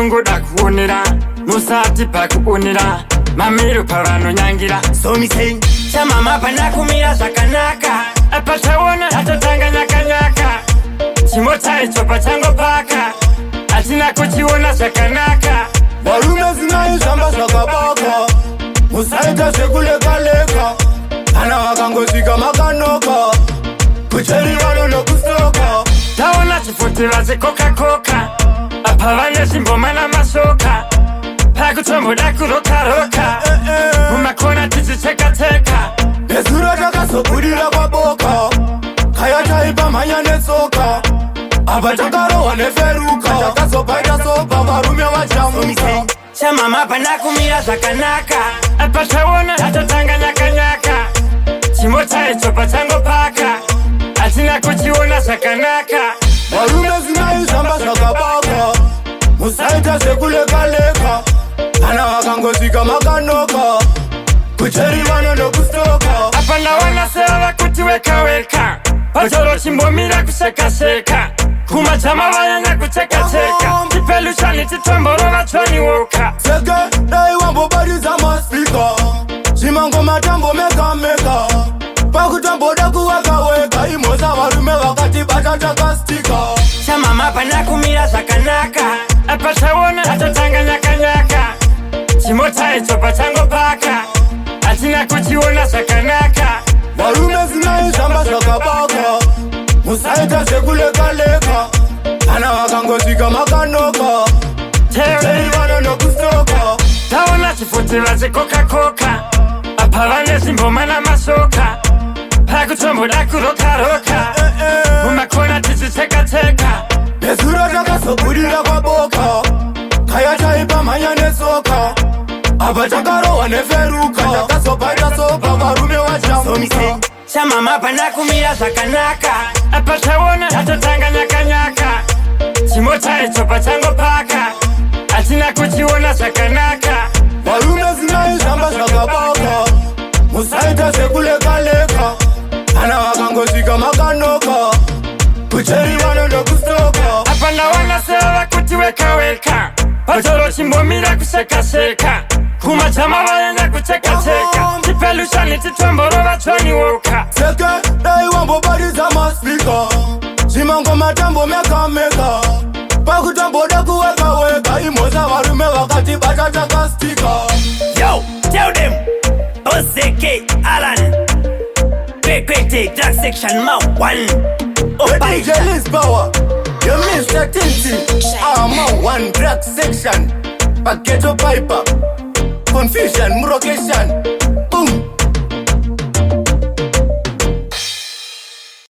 Nongoda kuonera musati pakuonera mamiru pavano nyangira. So me say Chama mapana kumira zakanaka apataona atotanga nyakanyaka. Chimota ichopa chango paka atina kuchiona zakanaka. Warume zinaishamba zakabaka musaita sekuleka leka ana wakangozika makanoka kucheri vano nokusoka. Taona chifuti vazikoka-koka apa vane zimboma namasoka pakutomboda kuroka-roka mumakona tichicheka-cheka. Nezuro takazobudira kwaboka kaya taipa mhanya netsoka apa takarohwa neferuka takazobaita sopa varume vachamuka. Chama mapana kumira zvakanaka apa taona atotanga nyakanyaka. Chimota ichopa chango paka atina kuchiona zvakanaka. Varume zinaishamba zvakabaka musaita sekuleka-leka kana vakangozika makanoka kucheri vano nokustoka. Apa ndawana sevava kuti weka-weka patoro chimbomira kusheka-sheka kumachama vanyanya kucheka-cheka tipelushani titomboro vachoniwoka. Seke dai wambobaridza maspika chimango matambo meka-meka pakutamboda kuweka-weka imoza varume vakati bata takastika. Chama mapana kumira zvakanaka apa taona atotanga nyakanyaka. Chimota ichopa chango paka atina kuchiona zvakanaka. Varume zinaishamba zvakabaka musaita sekuleka-leka kana vakangozika makanoka cheri vano nokustoka. Taona chifuti vazikoka-koka apa vane zimboma namasoka pakutomboda kuroka-roka mumakona tichicheka-cheka. Nezuro takazobudira kwaboka kaya taipa mhanya netsoka apa takarohwa neferuka takazobaita sopa varume vachamuka. Chama mapana kumira zvakanaka apa taona atotanga nyakanyaka. Chimota ichopa chango paka atina kuchiona zvakanaka. Varume zinaishamba zvakabaka musaita sekuleka-leka kana vakangozika makanoka kucheri vano nokustoka. Apa ndawana sevava kuti weka-weka patoro chimbomira kusheka-sheka kumachama vanyanya kucheka-cheka tipelushani titomboro vachoniwoka. Seke dai wambobaridza maspika chimango matambo meka-meka pakutamboda kuweka-weka imoza varume vakati bata takastika. Yo, tell them Oseke Alan Pekwete Drug Section Ma 1 The DJ Liz Power you Mr. Tintin Ma 1 Drug Section Paketo Piper Confusion Murokeshan Boom